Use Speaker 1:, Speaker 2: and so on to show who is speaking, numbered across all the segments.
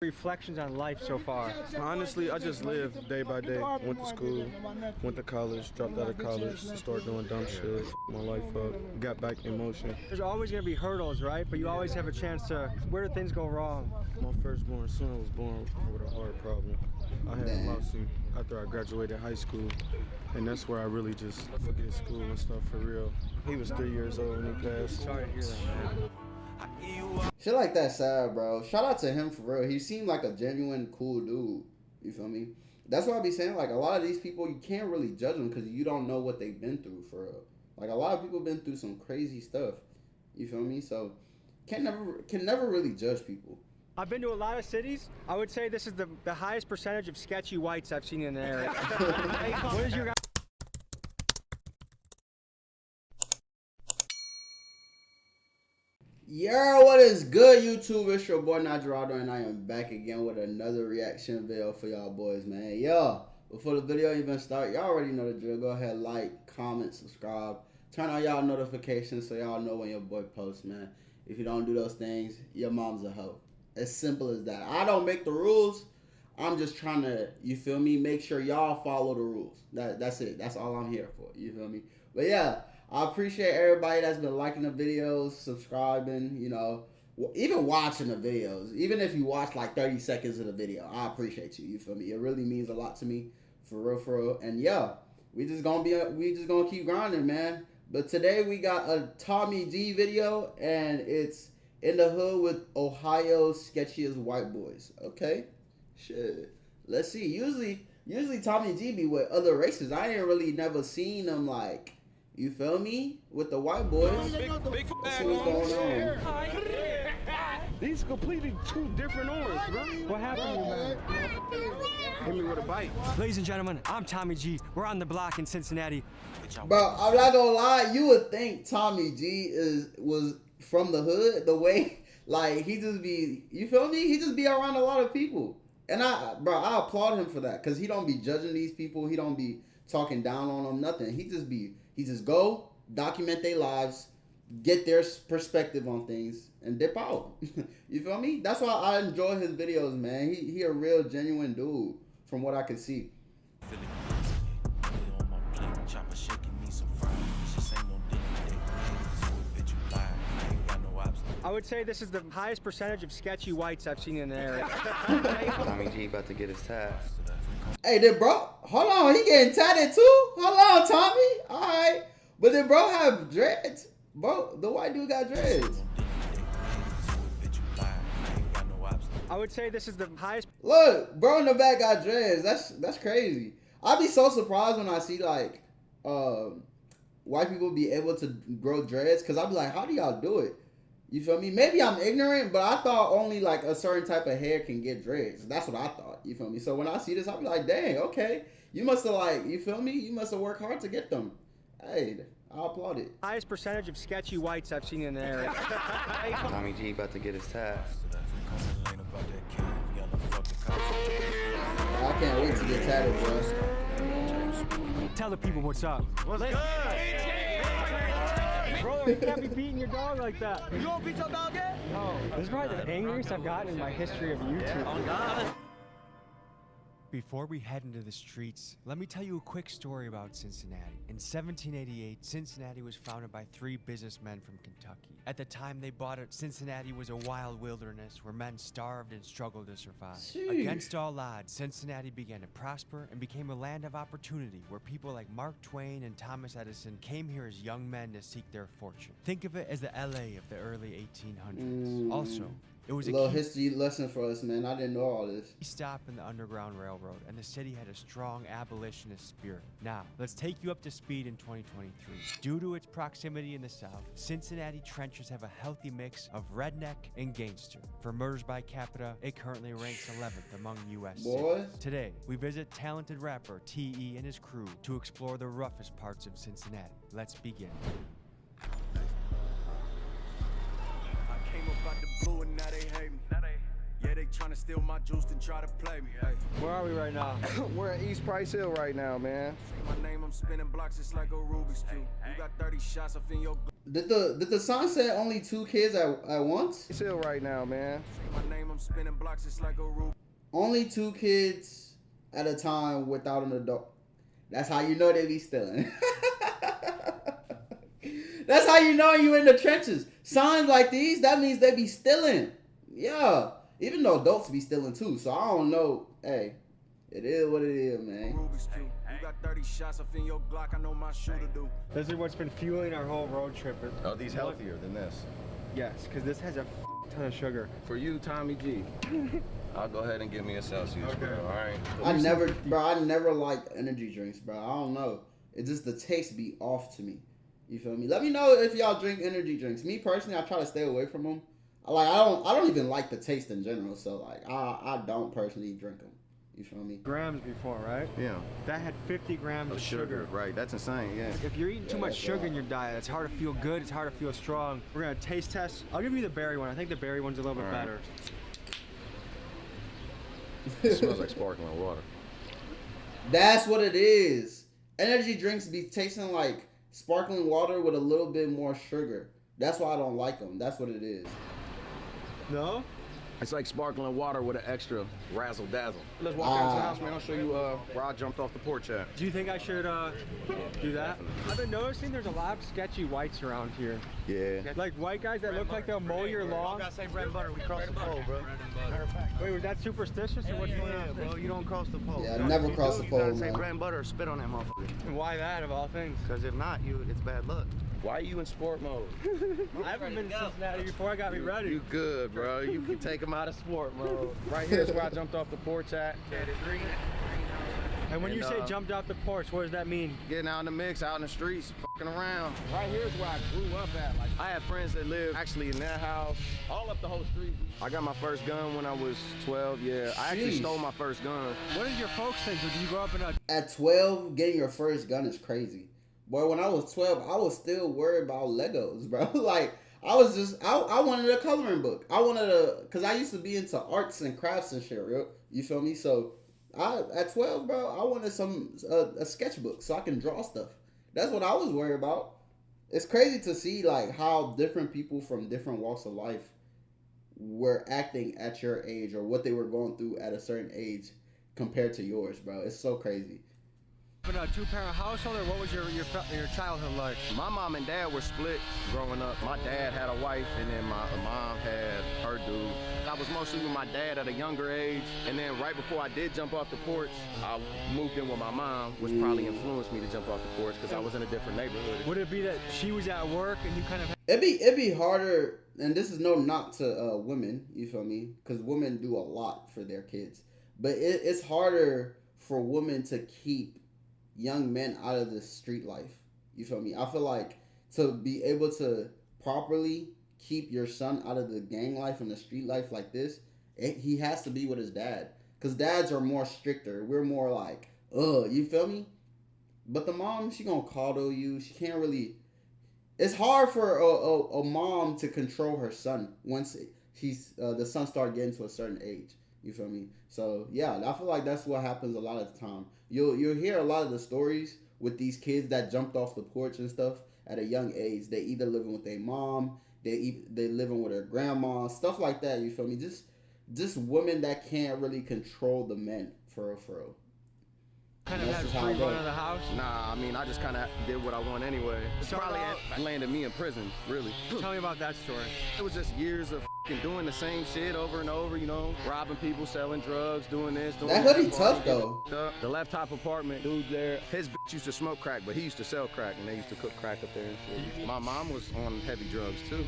Speaker 1: Reflections on life so far?
Speaker 2: Honestly, I just lived day by day. Went to school, went to college, dropped out of college, started doing dumb shit, my life up, got back in motion.
Speaker 1: There's always going to be hurdles, right? But you always have a chance to, where did things go wrong?
Speaker 2: My firstborn son was born with a heart problem. I had a lawsuit after I graduated high school, and that's where I really just forget school and stuff for real. He was 3 years old when he passed.
Speaker 1: Sorry to hear that, man.
Speaker 3: Shit like that sad, bro. Shout out to him for real. He seemed like a genuine cool dude. You feel me? That's what I be saying. Like, a lot of these people, you can't really judge them because you don't know what they've been through for real. Like, a lot of people been through some crazy stuff. You feel me? So, can never really judge people.
Speaker 1: I've been to a lot of cities. I would say this is the highest percentage of sketchy whites I've seen in the area. What is your
Speaker 3: Yo, what is good, YouTube? It's your boy Notjeraldo, and I am back again with another reaction video for y'all boys, man. Yo, before the video even start, y'all already know the drill. Go ahead, like, comment, subscribe, turn on y'all notifications so y'all know when your boy posts, man. If you don't do those things, your mom's a hoe. As simple as that. I don't make the rules. I'm just trying to, you feel me, make sure y'all follow the rules. That's it. That's all I'm here for. You feel me? But yeah, I appreciate everybody that's been liking the videos, subscribing, you know, even watching the videos. Even if you watch like 30 seconds of the video, I appreciate you. You feel me? It really means a lot to me, for real, for real. And yeah, we just gonna keep grinding, man. But today we got a Tommy G video, and it's in the hood with Ohio's sketchiest white boys. Okay, shit. Let's see. Usually Tommy G be with other races. I ain't really never seen them like. You feel me? With the white boys. Let's see what's going on.
Speaker 2: These completely two different orange, bro.
Speaker 1: What happened to you, man?
Speaker 2: Hit me with a bite.
Speaker 1: Ladies and gentlemen, I'm Tommy G. We're on the block in Cincinnati.
Speaker 3: Bro, I'm not gonna lie. You would think Tommy G was from the hood. The way, like, he just be, you feel me? He just be around a lot of people. And I applaud him for that. Because he don't be judging these people. He don't be talking down on them, nothing. He just go, document their lives, get their perspective on things, and dip out. You feel me? That's why I enjoy his videos, man. He a real, genuine dude, from what I can see.
Speaker 1: I would say this is the highest percentage of sketchy whites I've seen in the area.
Speaker 4: Tommy G about to get his tat.
Speaker 3: Hey, then bro, hold on, he getting tatted too? Hold on, Tommy. All right. But then bro have dreads. Bro, the white dude got dreads.
Speaker 1: I would say this is the highest.
Speaker 3: Look, bro in the back got dreads. That's crazy. I'd be so surprised when I see like white people be able to grow dreads, because I'd be like, how do y'all do it? You feel me? Maybe I'm ignorant, but I thought only like a certain type of hair can get dreads. That's what I thought. You feel me? So when I see this, I'll be like, dang, okay. You must have like, you feel me? You must have worked hard to get them. Hey, I applaud it.
Speaker 1: Highest percentage of sketchy whites I've seen in the area.
Speaker 4: Tommy G about to get his tat.
Speaker 3: I can't wait to get tatted, bro.
Speaker 1: Tell the people what's up. What's good? Bro, you can't be beating your dog like that.
Speaker 5: You don't beat your dog yet?
Speaker 1: Oh, this is probably the angriest I've gotten in my history of YouTube.
Speaker 5: Oh, God.
Speaker 6: Before we head into the streets, let me tell you a quick story about Cincinnati. In 1788, Cincinnati was founded by three businessmen from Kentucky. At the time they bought it, Cincinnati was a wild wilderness where men starved and struggled to survive.
Speaker 3: Jeez.
Speaker 6: Against all odds, Cincinnati began to prosper and became a land of opportunity where people like Mark Twain and Thomas Edison came here as young men to seek their fortune. Think of it as the LA of the early 1800s. Also, it was a
Speaker 3: little history lesson for us, man. I didn't know all this.
Speaker 6: Stop in the Underground Railroad, and the city had a strong abolitionist spirit. Now, let's take you up to speed in 2023. Due to its proximity in the South, Cincinnati trenches have a healthy mix of redneck and gangster. For murders by capita, it currently ranks 11th among U.S. cities. Today, we visit talented rapper T.E. and his crew to explore the roughest parts of Cincinnati. Let's begin.
Speaker 7: Came up out the blue and now they hate me. Yeah, they
Speaker 5: trying to steal my juice and try to play me. Hey.
Speaker 1: Where are we right now?
Speaker 2: We're at East Price Hill right now, man.
Speaker 5: Say my name, I'm spinning blocks, it's like a Rubik's Cube. You got 30 shots up in your.
Speaker 3: Did the song say only 2 kids at once?
Speaker 2: Price Hill right now, man.
Speaker 5: Say my name, I'm spinning blocks, it's like a Rubik's.
Speaker 3: Only 2 kids at a time without an adult. That's how you know they be stealing. That's how you know you in the trenches. Signs like these, that means they be stealing. Yeah. Even though adults be stealing too. So I don't know. Hey, it is what it is, man.
Speaker 5: Rubik's Cube. You got 30 shots up in your Glock, I know my shooter do.
Speaker 1: This is what's been fueling our whole road trip.
Speaker 7: Are these healthier than this?
Speaker 1: Yes, because this has a ton of sugar.
Speaker 7: For you, Tommy G, I'll go ahead and give me a Celsius, bro, all right?
Speaker 3: I never liked energy drinks, bro. I don't know. It just, the taste be off to me. You feel me? Let me know if y'all drink energy drinks. Me personally, I try to stay away from them. I don't even like the taste in general. So like, I don't personally drink them. You feel me?
Speaker 1: Grams before, right?
Speaker 7: Yeah.
Speaker 1: That had 50 grams of sugar.
Speaker 7: Right, that's insane, yeah.
Speaker 1: If you're eating too much sugar in your diet, it's hard to feel good. It's hard to feel strong. We're gonna taste test. I'll give you the berry one. I think the berry one's a little bit better.
Speaker 7: It smells like sparkling water.
Speaker 3: That's what it is. Energy drinks be tasting like sparkling water with a little bit more sugar. That's why I don't like them. That's what it is.
Speaker 1: No?
Speaker 7: It's like sparkling water with an extra razzle dazzle. Let's walk out to the house, man. I'll show you where I jumped off the porch at.
Speaker 1: Do you think I should do that? I've been noticing there's a lot of sketchy whites around here.
Speaker 7: Yeah.
Speaker 1: Like white guys that look like they'll mow your lawn.
Speaker 8: Gotta say bread and butter. We crossed the pole, bro.
Speaker 1: Wait, was that superstitious or what's going on?
Speaker 8: Bro, you don't cross the pole.
Speaker 3: Yeah, I never cross the pole,
Speaker 8: You gotta say
Speaker 3: man.
Speaker 8: bread and butter or spit on that motherfucker.
Speaker 1: And why that of all things?
Speaker 8: Because if not, it's bad luck.
Speaker 7: Why are you in sport mode?
Speaker 1: I haven't been to Cincinnati before I got me ready.
Speaker 7: You good, bro. You can take them out of sport mode. Right here's where I jumped off the porch at.
Speaker 1: And when you say jumped off the porch, what does that mean?
Speaker 7: Getting out in the mix, out in the streets, fucking around. Right here's where I grew up at. Like, I had friends that lived actually in that house, all up the whole street. I got my first gun when I was 12, yeah. I actually stole my first gun.
Speaker 1: What did your folks think? Did you grow up in a...
Speaker 3: At 12, getting your first gun is crazy. Boy, when I was 12, I was still worried about Legos, bro. Like, I was just, I wanted a coloring book. I wanted because I used to be into arts and crafts and shit, real. You feel me? So, at 12, bro, I wanted a sketchbook so I can draw stuff. That's what I was worried about. It's crazy to see, like, how different people from different walks of life were acting at your age or what they were going through at a certain age compared to yours, bro. It's so crazy.
Speaker 1: In a 2-parent household, or what was your childhood like?
Speaker 7: My mom and dad were split growing up. My dad had a wife, and then my mom had her dude. I was mostly with my dad at a younger age, and then right before I did jump off the porch, I moved in with my mom, which probably influenced me to jump off the porch because I was in a different neighborhood.
Speaker 1: Would it be that she was at work and you kind of...
Speaker 3: It'd be harder, and this is no knock to women, you feel me? Because women do a lot for their kids. But it's harder for women to keep young men out of the street life. You feel me? I feel like to be able to properly keep your son out of the gang life and the street life like this, he has to be with his dad. Because dads are more stricter. We're more like, you feel me? But the mom, she gonna coddle you. She can't really... It's hard for a mom to control her son once the son start getting to a certain age. You feel me? So, yeah, I feel like that's what happens a lot of the time. You'll hear a lot of the stories with these kids that jumped off the porch and stuff at a young age. They either living with their mom, they living with their grandma, stuff like that, you feel me? Just women that can't really control the men, for real.
Speaker 1: Kind of had free run of the house?
Speaker 7: Nah, I mean, I just kind of did what I want anyway. It's probably landed me in prison, really.
Speaker 1: Tell me about that story.
Speaker 7: It was just years of doing the same shit over and over, you know, robbing people, selling drugs, doing this, doing that.
Speaker 3: That hoodie tough, though.
Speaker 7: The left top apartment, dude there, his bitch used to smoke crack, but he used to sell crack, and they used to cook crack up there and shit. My mom was on heavy drugs, too.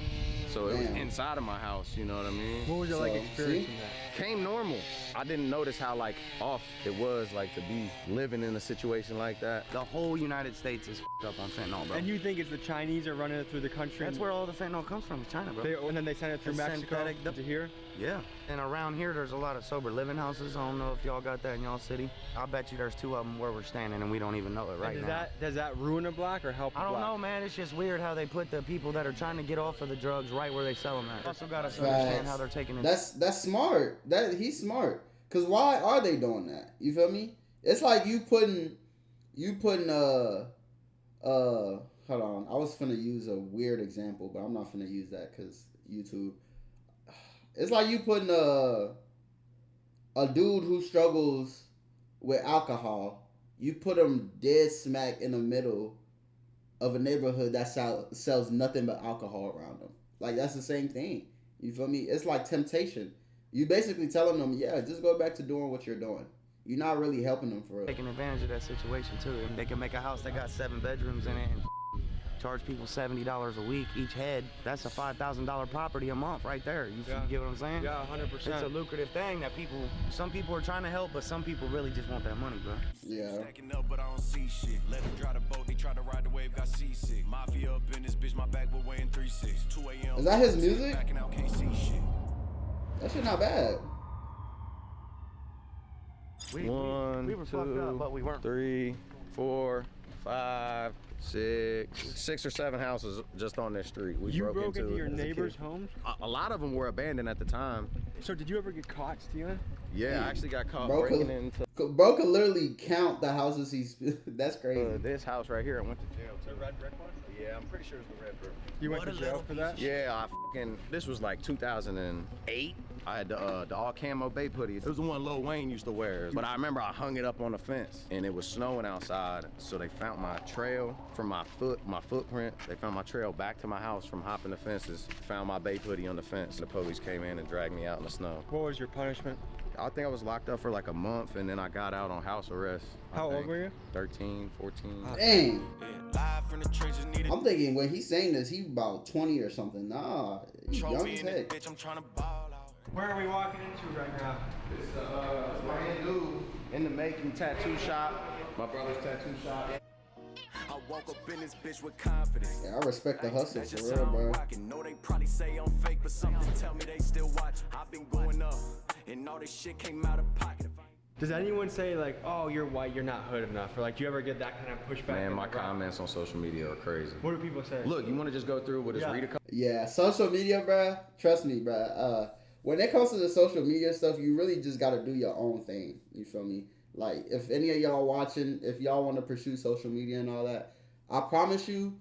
Speaker 7: So it was inside of my house, you know what I mean?
Speaker 1: What was your, experiencing that?
Speaker 7: Came normal. I didn't notice how, off it was, to be living in a situation like that.
Speaker 8: The whole United States is up on fentanyl, bro.
Speaker 1: And you think it's the Chinese are running it through the country?
Speaker 8: That's where all the fentanyl comes from, China, bro.
Speaker 1: And then they send it through Mexico to here?
Speaker 8: Yeah. And around here, there's a lot of sober living houses. I don't know if y'all got that in y'all city. I bet you there's 2 of them where we're standing, and we don't even know it right
Speaker 1: now. Does that ruin a block or help a block?
Speaker 8: I don't know, man. It's just weird how they put the people that are trying to get off of the drugs right where they sell them at. Also got to understand how they're taking it.
Speaker 3: That's smart. He's smart. Cause why are they doing that? You feel me? It's like you putting hold on. I was finna use a weird example, but I'm not finna use that because YouTube. It's like you putting a dude who struggles with alcohol. You put him dead smack in the middle of a neighborhood that sells nothing but alcohol around them. Like, that's the same thing. You feel me? It's like temptation. You basically telling them, yeah, just go back to doing what you're doing. You're not really helping them for real.
Speaker 8: Taking advantage of that situation too. And they can make a house that got 7 bedrooms in it and charge people $70 a week each head. That's a $5,000 property a month right there. You get what I'm saying?
Speaker 1: Yeah, 100%.
Speaker 8: It's a lucrative thing that some people are trying to help, but some people really just want that money, bro.
Speaker 3: Yeah.
Speaker 5: Stacking up, but I don't see shit. Let them drive the boat, they try to ride the wave, got seasick. Mafia up in this bitch, my back will weigh in 3-6. 2 a.m.
Speaker 3: Is that his music?
Speaker 5: Backing out, can't see shit.
Speaker 3: That shit not bad.
Speaker 8: We were fucked up, but we weren't.
Speaker 7: 3, 4, 5, 6 or 7 houses just on this street. We
Speaker 1: You broke into
Speaker 7: it
Speaker 1: your
Speaker 7: as a
Speaker 1: neighbor's
Speaker 7: kid.
Speaker 1: homes?
Speaker 7: A lot of them were abandoned at the time.
Speaker 1: So did you ever get caught stealing?
Speaker 7: Yeah, I actually got caught
Speaker 3: Bro
Speaker 7: breaking
Speaker 3: could-
Speaker 7: into
Speaker 3: Bro could literally count the houses he's. That's crazy.
Speaker 7: this house right here. I went to jail too.
Speaker 1: The red brick one?
Speaker 7: Yeah, I'm pretty sure it's the red brick.
Speaker 1: You went to jail for that?
Speaker 7: Yeah, this was like 2008. I had the all camo Bape hoodie. It was the one Lil Wayne used to wear. But I remember I hung it up on the fence and it was snowing outside. So they found my trail from my footprint. They found my trail back to my house from hopping the fences. Found my Bape hoodie on the fence. The police came in and dragged me out in the snow.
Speaker 1: What was your punishment?
Speaker 7: I think I was locked up for like a month and then I got out on house arrest.
Speaker 1: How old were you?
Speaker 7: 13, 14.
Speaker 3: Dang.
Speaker 5: Live from the trenches, needed
Speaker 3: I'm thinking when he's saying this, he about 20 or something. Nah, he's young
Speaker 5: trophy
Speaker 3: as
Speaker 5: in this
Speaker 3: heck.
Speaker 5: bitch, I'm trying to ball out.
Speaker 1: Where are we walking into right now?
Speaker 7: It's a brand new in the making tattoo shop. My brother's tattoo shop.
Speaker 5: I woke up in this bitch with confidence.
Speaker 3: Yeah, I respect the hustle
Speaker 5: That's
Speaker 3: for
Speaker 5: just
Speaker 3: real,
Speaker 5: how I'm
Speaker 3: bro.
Speaker 5: rocking. Know they probably say I'm fake, but something tell me they still watch. I've been going up, and all this shit came out of pocket.
Speaker 1: Does anyone say like, oh, you're white, you're not hood enough? Or like, do you ever get that kind of pushback?
Speaker 7: Man,
Speaker 1: in
Speaker 7: my
Speaker 1: the rap?
Speaker 7: comments on social media are crazy.
Speaker 1: What do people say?
Speaker 7: Look, you want to just go through with
Speaker 1: Yeah.
Speaker 7: read a couple?
Speaker 3: Yeah, social media, bro. Trust me, bro. When it comes to the social media stuff, you really just gotta do your own thing. You feel me? Like, if any of y'all watching, if y'all want to pursue social media and all that, I promise you,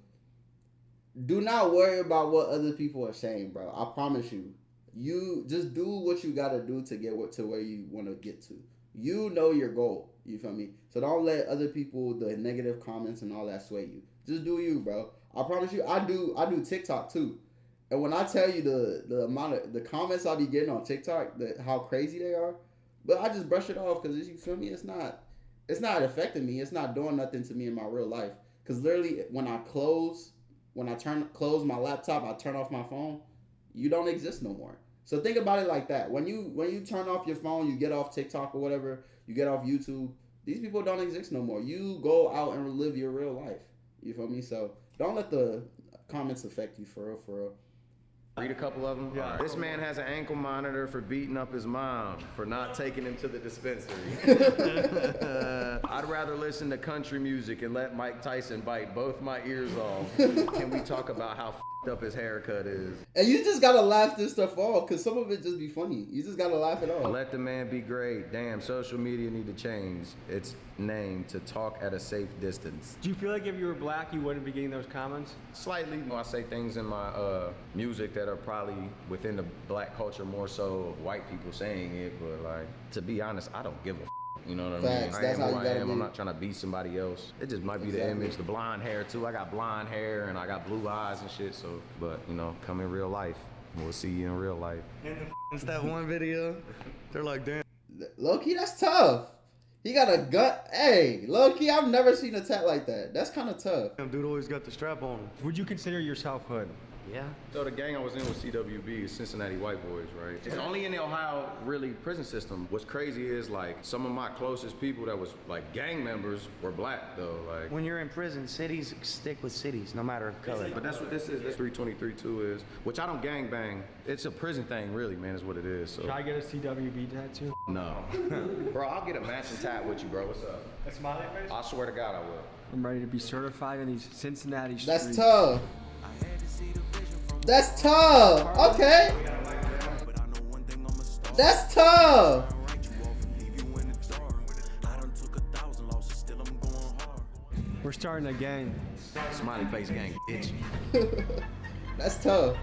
Speaker 3: do not worry about what other people are saying, bro. I promise you. You just do what you gotta do to get to where you want to get to. You know your goal. You feel me? So don't let other people, the negative comments and all that sway you. Just do you, bro. I promise you. I do TikTok too. And when I tell you the amount of the comments I be getting on TikTok, how crazy they are, but I just brush it off because you feel me. It's not affecting me. It's not doing nothing to me in my real life. Because literally, when I close my laptop, I turn off my phone. You don't exist no more. So think about it like that. When you turn off your phone, you get off TikTok or whatever, you get off YouTube. These people don't exist no more. You go out and live your real life. You feel me? So don't let the comments affect you for real.
Speaker 7: Read a couple of them.
Speaker 1: Yeah.
Speaker 7: This man has an ankle monitor for beating up his mom for not taking him to the dispensary. I'd rather listen to country music and let Mike Tyson bite both my ears off. Can we talk about how f***ed up his haircut is?
Speaker 3: And you just gotta laugh this stuff off because some of it just be funny. You just gotta laugh it off.
Speaker 7: Let the man be great. Damn, social media need to change its name to talk at a safe distance.
Speaker 1: Do you feel like if you were black, you wouldn't be getting those comments?
Speaker 7: Slightly, I say things in my music that are probably within the black culture more so of white people saying it, but like, to be honest, I don't give a f***. You know what I mean?
Speaker 3: Facts.
Speaker 7: I
Speaker 3: That's
Speaker 7: am
Speaker 3: how
Speaker 7: who
Speaker 3: you
Speaker 7: I
Speaker 3: gotta
Speaker 7: am.
Speaker 3: be.
Speaker 7: I'm not trying to be somebody else. It just might be the
Speaker 3: Exactly.
Speaker 7: image, the blonde hair too. I got blonde hair and I got blue eyes and shit, so, but you know, come in real life. We'll see you in real life.
Speaker 8: It's that one video. They're like, damn.
Speaker 3: Low-key, that's tough. He got a gut. Hey, low-key, I've never seen a tat like that. That's kind of tough.
Speaker 8: Dude always got the strap on him.
Speaker 1: Would you consider yourself hood?
Speaker 8: Yeah.
Speaker 7: So the gang I was in was CWB, Cincinnati White Boys, right? It's only in the Ohio, really, prison system. What's crazy is, like, some of my closest people that was, like, gang members were black, though, like.
Speaker 8: When you're in prison, cities stick with cities, no matter color.
Speaker 7: But that's what this is, this 323-2 is, which I don't gang bang. It's a prison thing, really, man, is what it is, so.
Speaker 1: Should I get a CWB tattoo?
Speaker 7: No. Bro, I'll get a matching tat with you, bro. What's up?
Speaker 1: A smiley face?
Speaker 7: I swear to God I will.
Speaker 1: I'm ready to be certified in these Cincinnati streets.
Speaker 3: That's tough. That's tough. Okay. That's tough.
Speaker 1: We're starting again.
Speaker 7: Smiley face gang, bitch.
Speaker 3: That's tough.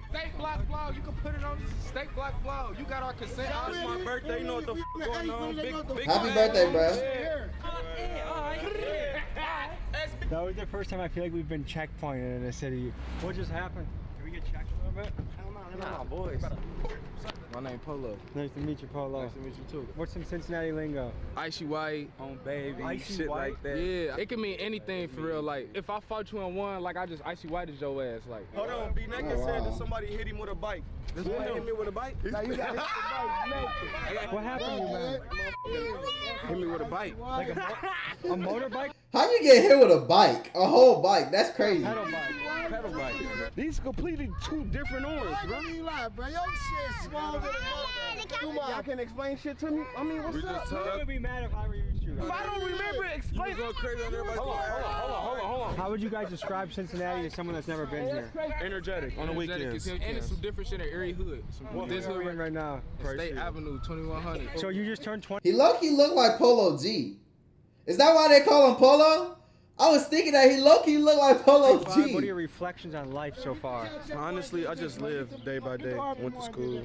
Speaker 9: Steak block vlog, you can put it on steak block vlog. You got our consent.
Speaker 2: It's my birthday, you know what the f going on. Big
Speaker 3: Happy birthday, bro.
Speaker 1: That was the first time I feel like we've been checkpointed in the city. What just happened? Did we get checked a little bit?
Speaker 2: Nah, boys. My name Polo.
Speaker 1: Nice to meet you, Polo.
Speaker 2: Nice to meet you too.
Speaker 1: What's some Cincinnati lingo?
Speaker 9: Icy white.
Speaker 2: On baby,
Speaker 1: Icy
Speaker 2: shit
Speaker 1: white?
Speaker 2: like that.
Speaker 9: Yeah, it can mean anything for real. Like, if I fought you in one, like, I just icy white as your ass. Like,
Speaker 2: Hold on, B Naked
Speaker 3: Oh,
Speaker 2: said
Speaker 3: wow.
Speaker 2: that somebody hit him with a bike. This one hit me with a bike?
Speaker 9: now you got
Speaker 1: What happened to you, man?
Speaker 2: Hit me with a bike.
Speaker 1: Like a motorbike?
Speaker 3: How you get hit with a bike? A whole bike? That's crazy.
Speaker 1: Pedal bike.
Speaker 2: Pedal bike. These completely two different ones, bro.
Speaker 10: Bro, your shit small to the
Speaker 2: Y'all can explain shit to me? I mean, what's up?
Speaker 1: I would be mad if I were you.
Speaker 2: If I don't remember, explain. You go crazy on everybody. Hold on.
Speaker 1: How would you guys describe Cincinnati to someone that's never been here?
Speaker 2: Energetic on the weekends.
Speaker 9: And it's some different shit in every hood. This
Speaker 1: Where
Speaker 9: hood
Speaker 1: are we right now?
Speaker 9: State Avenue, 2100.
Speaker 1: So you just turned 20?
Speaker 3: He low-key look like Polo G. Is that why they call him Polo? I was thinking that he low-key look like Polo
Speaker 1: What are
Speaker 3: G.
Speaker 1: your reflections on life so far?
Speaker 2: Honestly, I just live day by day. Went to school,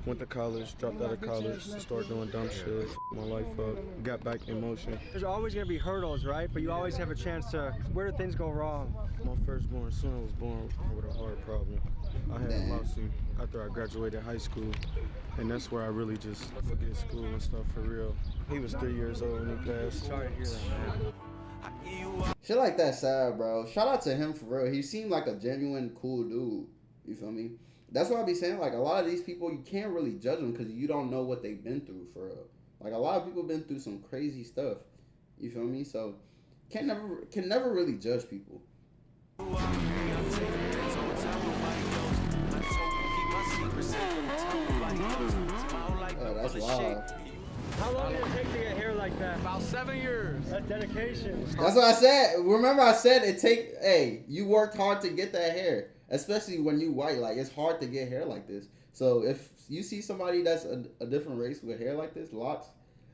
Speaker 2: went to college, dropped out of college, started doing dumb shit, f***ed my life up, got back in motion.
Speaker 1: There's always going to be hurdles, right? But you always have a chance to, where do things go wrong?
Speaker 2: My firstborn son was born with a heart problem. I had a lawsuit after I graduated high school, and that's where I really just forget school and stuff for real. He was 3 years old when he passed.
Speaker 1: Sorry to hear that, man.
Speaker 3: Shit like that sad, bro. Shout out to him for real. He seemed like a genuine cool dude. You feel me? That's what I be saying. Like, a lot of these people, you can't really judge them because you don't know what they've been through for real. Like, a lot of people been through some crazy stuff. You feel me? So, can never really judge people. Oh, that's wild.
Speaker 1: How long did it take to get hair like that?
Speaker 9: About 7 years.
Speaker 1: That's dedication.
Speaker 3: That's what I said. Remember I said you worked hard to get that hair. Especially when you white. Like, it's hard to get hair like this. So if you see somebody that's a different race with hair like this, locks,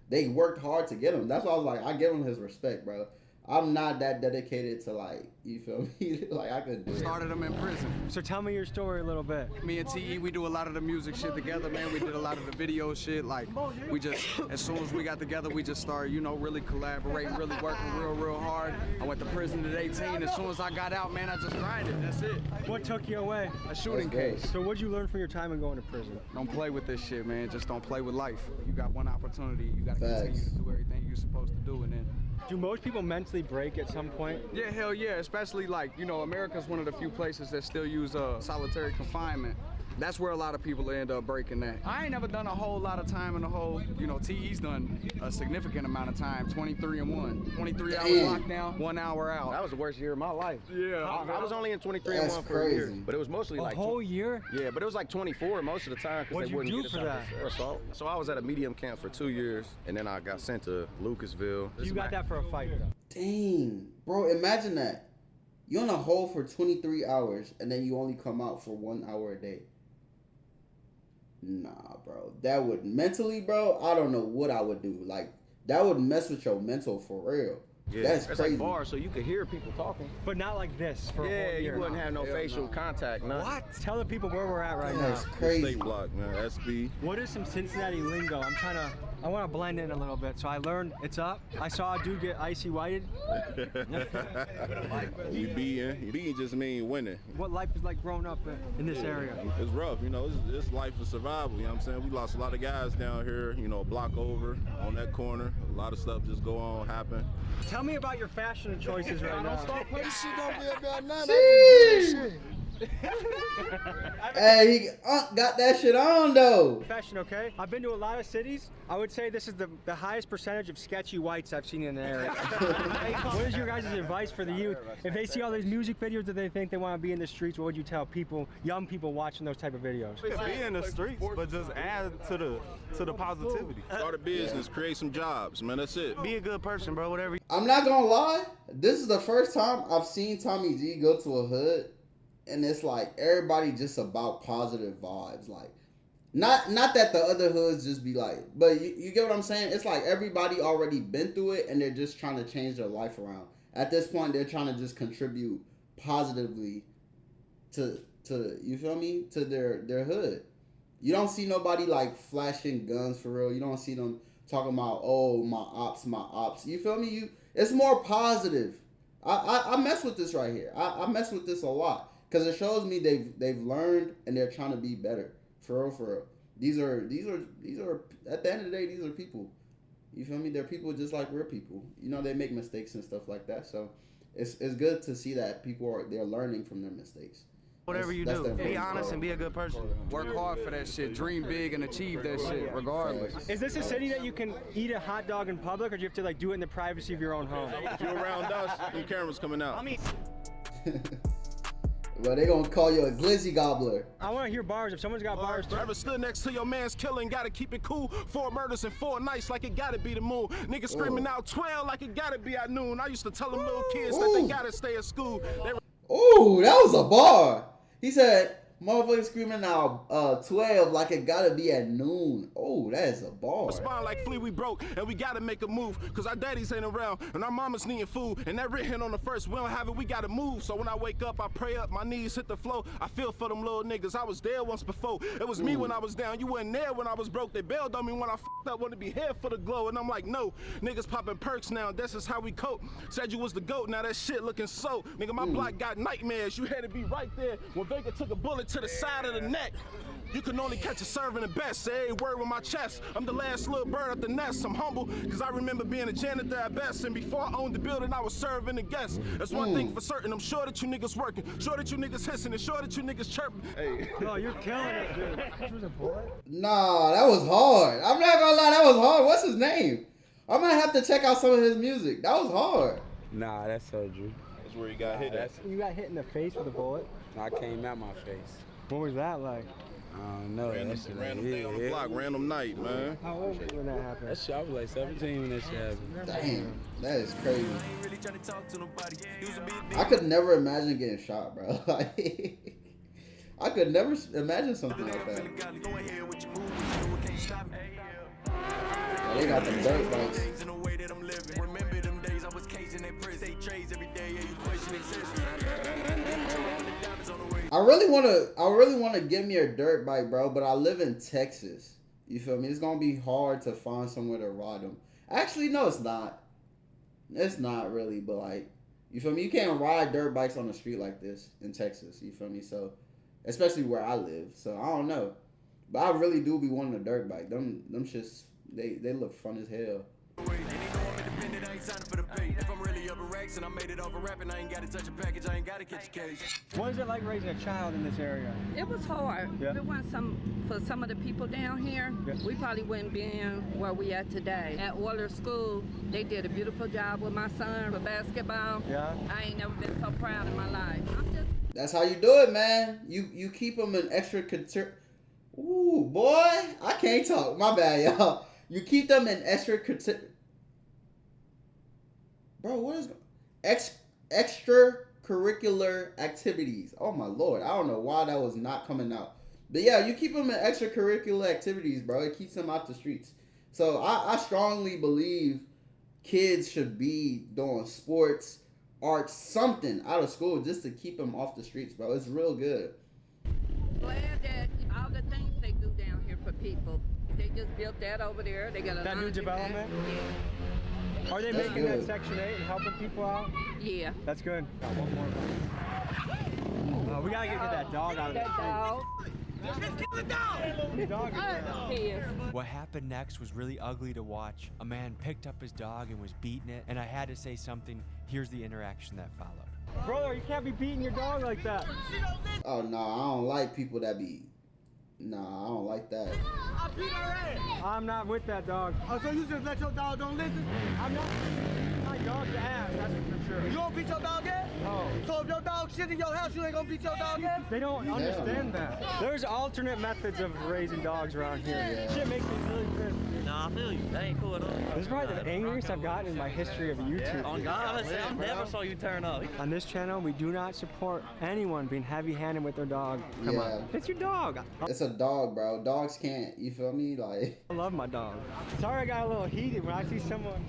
Speaker 3: they worked hard to get them. That's why I was like, I give him his respect, bro. I'm not that dedicated to, like, you feel me? Like, I could do it.
Speaker 9: Started them in prison.
Speaker 1: So tell me your story a little bit.
Speaker 9: Me and TE, we do a lot of the music shit together, man. We did a lot of the video shit. Like, we just, as soon as we got together, we just started, you know, really collaborating, really working real hard. I went to prison at 18. As soon as I got out, man, I just grinded. That's it.
Speaker 1: What took you away?
Speaker 9: A shooting
Speaker 3: That's
Speaker 9: case.
Speaker 1: So what'd you learn from your time in going to prison?
Speaker 9: Don't play with this shit, man. Just don't play with life. You got one opportunity. You got to continue
Speaker 3: Facts.
Speaker 9: to do everything you're supposed to do, and then.
Speaker 1: Do most people mentally break at some point?
Speaker 9: Yeah, hell yeah, especially like, you know, America's one of the few places that still use solitary confinement. That's where a lot of people end up breaking that. I ain't never done a whole lot of time in the whole, you know, TE's done a significant amount of time, 23 and 1. 23 hours lockdown, 1 hour out.
Speaker 7: That was the worst year of my life.
Speaker 9: Yeah.
Speaker 7: I was only in 23
Speaker 3: That's
Speaker 7: and 1 for a year,
Speaker 3: crazy.
Speaker 7: but it was mostly
Speaker 1: A
Speaker 7: like
Speaker 1: whole year?
Speaker 7: Yeah, but it was like 24 most of the time because
Speaker 1: What'd
Speaker 7: they
Speaker 1: you
Speaker 7: wouldn't
Speaker 1: do
Speaker 7: get us
Speaker 1: for
Speaker 7: out
Speaker 1: that?
Speaker 7: for assault. So I was at a medium camp for 2 years, and then I got sent to Lucasville.
Speaker 1: You got that for a fight.
Speaker 3: Dang. Bro, imagine that. You're in a hole for 23 hours, and then you only come out for 1 hour a day. Nah, bro. That would, mentally, bro, I don't know what I would do. Like, that would mess with your mental for real.
Speaker 7: Yeah,
Speaker 3: That's
Speaker 7: it's
Speaker 3: crazy.
Speaker 7: like bars, so you could hear people talking.
Speaker 1: But not like this for a
Speaker 7: Yeah,
Speaker 1: whole year.
Speaker 7: you wouldn't have no facial contact, nothing.
Speaker 1: What? Tell the people where we're at right
Speaker 3: That's
Speaker 1: now.
Speaker 3: crazy.
Speaker 11: State block, man. SB.
Speaker 1: What is some Cincinnati lingo? I want to blend in a little bit. So I learned it's up. I saw a dude get icy whited.
Speaker 11: We beating. Beating just mean winning.
Speaker 1: What life is like growing up in this area?
Speaker 11: It's rough, you know. It's life of survival. You know what I'm saying? We lost a lot of guys down here. You know, a block over on that corner. A lot of stuff just go on, happen.
Speaker 1: Tell me about your fashion choices right now.
Speaker 10: This shit don't be about nothing.
Speaker 3: Sheesh. Hey, he got that shit on though.
Speaker 1: Profession, okay? I've been to a lot of cities. I would say this is the highest percentage of sketchy whites I've seen in the area. What is your guys' advice for the youth? If they see all these music videos that they think they want to be in the streets, what would you tell people, young people watching those type of videos?
Speaker 2: Be in the streets, but just add to the positivity.
Speaker 11: Start a business, create some jobs, man. That's it.
Speaker 8: Be a good person, bro. Whatever.
Speaker 3: I'm not gonna lie. This is the first time I've seen Tommy G go to a hood, and it's like everybody just about positive vibes. Like, not that the other hoods just be like, but you get what I'm saying? It's like everybody already been through it, and they're just trying to change their life around. At this point, they're trying to just contribute positively to you feel me, to their hood. You don't see nobody like flashing guns for real. You don't see them talking about, oh, my ops. You feel me? It's more positive. I mess with this right here. I mess with this a lot because it shows me they've learned and they're trying to be better. For real. These are at the end of the day, these are people. You feel me? They're people just like we're people. You know, they make mistakes and stuff like that. So it's good to see that they're learning from their mistakes.
Speaker 8: Whatever you do, be honest and be a good person.
Speaker 9: Work hard for that shit. Dream big and achieve that shit, regardless.
Speaker 1: Is this a city that you can eat a hot dog in public, or do you have to like do it in the privacy of your own home?
Speaker 11: If you're around us, your camera's coming out.
Speaker 3: Well, they gonna call you a glizzy gobbler.
Speaker 1: I want to hear bars. If someone's got bars,
Speaker 11: Ever stood next to your man's killing, gotta keep it cool. 4 murders in 4 nights like it gotta be the moon. Niggas screaming out 12 like it gotta be at noon. I used to tell them little kids that they gotta stay at school.
Speaker 3: Ooh, that was a bar. He said, motherfuckers screaming out 12 like it gotta be at noon. Oh, that is a bar.
Speaker 11: Respond like Flea, we broke, and we gotta make a move, cause our daddies ain't around, and our mamas needing food, and that written on the first, we don't have it, we gotta move. So when I wake up, I pray up, my knees hit the floor, I feel for them little niggas, I was there once before. It was me when I was down, you wasn't there when I was broke. They bailed on me when I f***ed up, wanted to be here for the glow, and I'm like, no, niggas popping perks now, this is how we cope. Said you was the GOAT, now that shit looking so. Nigga, my block got nightmares, you had to be right there when Vega took a bullet to the side of the neck. You can only catch a serving the best. Say every word with my chest. I'm the last little bird at the nest. I'm humble, cause I remember being a janitor at best. And before I owned the building, I was serving the guests. That's one thing for certain. I'm sure that you niggas working. Sure that you niggas hissing. And sure that you niggas chirping. Hey.
Speaker 1: Oh, you're killing it, dude. Was a bullet?
Speaker 3: Nah, that was hard. I'm not gonna lie, that was hard. What's his name? I'm gonna have to check out some of his music. That was hard.
Speaker 12: Nah, that's surgery.
Speaker 11: That's where you got hit at.
Speaker 1: You got hit in the face with a bullet?
Speaker 12: I came out my face.
Speaker 1: What was that like?
Speaker 12: I don't know.
Speaker 11: Random day on the block, random night, man.
Speaker 1: How old were you when that happened?
Speaker 12: That shit, I was like 17 when that shit happened.
Speaker 3: Damn, that is crazy. I could never imagine getting shot, bro. Like, I could never imagine something like that. Oh, they got them dirt bikes. I really wanna get me a dirt bike, bro, but I live in Texas. You feel me? It's gonna be hard to find somewhere to ride them. Actually, no, it's not. It's not really, but like, you feel me? You can't ride dirt bikes on the street like this in Texas. You feel me? So, especially where I live. So I don't know, but I really do be wanting a dirt bike. Them shits, they look fun as hell.
Speaker 1: What is it like raising a child in this area?
Speaker 13: It was hard.
Speaker 1: Yeah.
Speaker 13: If it wasn't for some of the people down here, we probably wouldn't be in where we at today. At Waller School, they did a beautiful job with my son for basketball.
Speaker 1: Yeah.
Speaker 13: I ain't never been so proud in my life.
Speaker 3: That's how you do it, man. You keep them in extra Ooh, boy, I can't talk. My bad, y'all. You keep them in Bro, what is extracurricular activities? Oh my lord, I don't know why that was not coming out. But yeah, you keep them in extracurricular activities, bro. It keeps them out the streets. So I strongly believe kids should be doing sports, arts, something out of school just to keep them off the streets, bro. It's real good.
Speaker 13: Glad that all the things they do down here for people, they just built that over there. They got
Speaker 1: that new development.
Speaker 13: Yeah.
Speaker 1: Are they making that Section 8 and helping people out?
Speaker 13: Yeah.
Speaker 1: That's good. Got one more. We gotta get that dog out of the street.
Speaker 13: Just kill the dog!
Speaker 6: What happened next was really ugly to watch. A man picked up his dog and was beating it, and I had to say something. Here's the interaction that followed.
Speaker 1: Brother, you can't be beating your dog like that.
Speaker 3: Oh no, I don't like people that be. Nah, I don't like that.
Speaker 10: I beat her ass.
Speaker 1: I'm not with that dog.
Speaker 10: Oh, so you just let your dog don't listen?
Speaker 1: I'm not beating my dog's ass, that's for sure.
Speaker 10: You don't beat your dog ass?
Speaker 1: No.
Speaker 10: So if your dog shit in your house, you ain't gonna beat your dog ass?
Speaker 1: They don't understand that. There's alternate methods of raising dogs around here.
Speaker 3: Yeah.
Speaker 1: Shit makes me really pissed.
Speaker 14: Nah, I feel you. That ain't cool at all.
Speaker 1: This is probably the angriest I've gotten in my history of YouTube.
Speaker 14: On God, I never saw you turn up.
Speaker 1: On this channel, we do not support anyone being heavy-handed with their dog. Come on. It's your dog.
Speaker 3: It's a dog, bro. Dogs can't. You feel me? Like.
Speaker 1: I love my dog. Sorry I got a little heated when I see someone.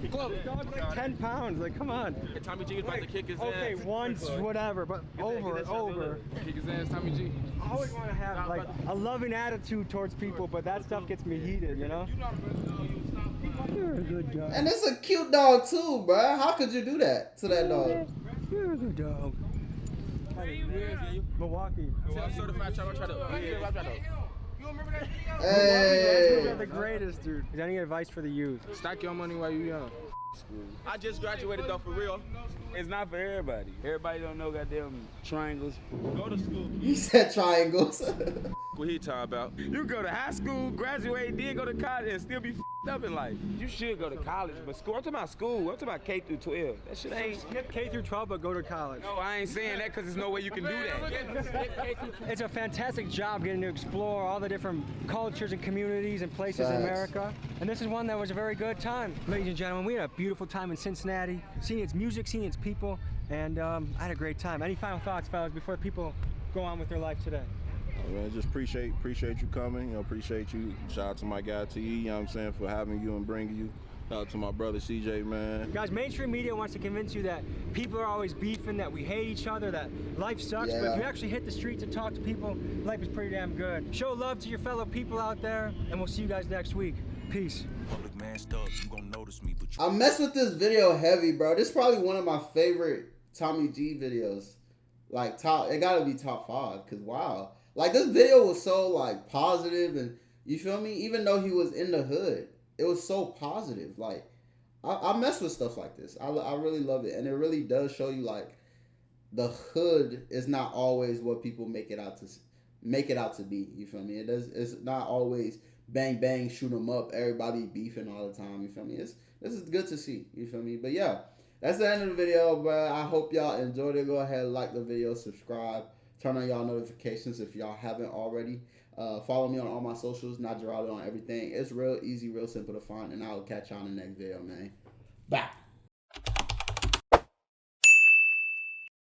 Speaker 1: The dog's like 10 pounds. Like, come on.
Speaker 15: Tommy G is about to kick his ass.
Speaker 1: Okay, once, whatever, but over.
Speaker 15: Kick his ass, Tommy G.
Speaker 1: I always want to have like a loving attitude towards people, but that stuff gets me heated, you know? You're a good dog.
Speaker 3: And it's a cute dog too, bro. How could you do that to that dog?
Speaker 1: You're a good dog. Milwaukee.
Speaker 15: Certified Charlo.
Speaker 3: Hey.
Speaker 1: You're the greatest, dude. Is there any advice for the youth?
Speaker 15: Stack your money while you young. I just graduated though, for real.
Speaker 12: It's not for everybody. Everybody don't know goddamn triangles.
Speaker 15: Go to school.
Speaker 3: You said triangles.
Speaker 15: What he talking about?
Speaker 12: You go to high school, graduate, then go to college, and still be up in life. You should go to college, but school. I'm talking about school. I'm talking about K through 12. That shit ain't.
Speaker 1: Skip K through 12, but go to college.
Speaker 12: No, I ain't saying that because there's no way you can do that.
Speaker 1: It's a fantastic job getting to explore all the different cultures and communities and places in America. And this is one that was a very good time. Ladies and gentlemen, we had a beautiful time in Cincinnati, seeing its music, seeing its people, and I had a great time. Any final thoughts, fellas, before people go on with their life today?
Speaker 11: Man, just appreciate you coming. You know, appreciate you. Shout out to my guy T. You know what I'm saying, for having you and bringing you. Shout out to my brother CJ, man.
Speaker 1: Guys, mainstream media wants to convince you that people are always beefing, that we hate each other, that life sucks. But if you actually hit the streets and talk to people, life is pretty damn good. Show love to your fellow people out there, and we'll see you guys next week. Peace.
Speaker 5: Public man stuff, you gonna notice me, but
Speaker 3: I mess with this video heavy, bro. This is probably one of my favorite Tommy G videos. Like it gotta be top 5, cause wow. Like this video was so like positive, and you feel me? Even though he was in the hood, it was so positive. Like I mess with stuff like this. I really love it, and it really does show you like the hood is not always what people make it out to be. You feel me? It's not always bang bang, shoot 'em up, everybody beefing all the time. You feel me? This is good to see. You feel me? But yeah, that's the end of the video, bro. I hope y'all enjoyed it. Go ahead, like the video, subscribe, turn on y'all notifications if y'all haven't already. Follow me on all my socials, Notjeraldo on everything. It's real easy, real simple to find, and I will catch y'all in the next video, man. Bye.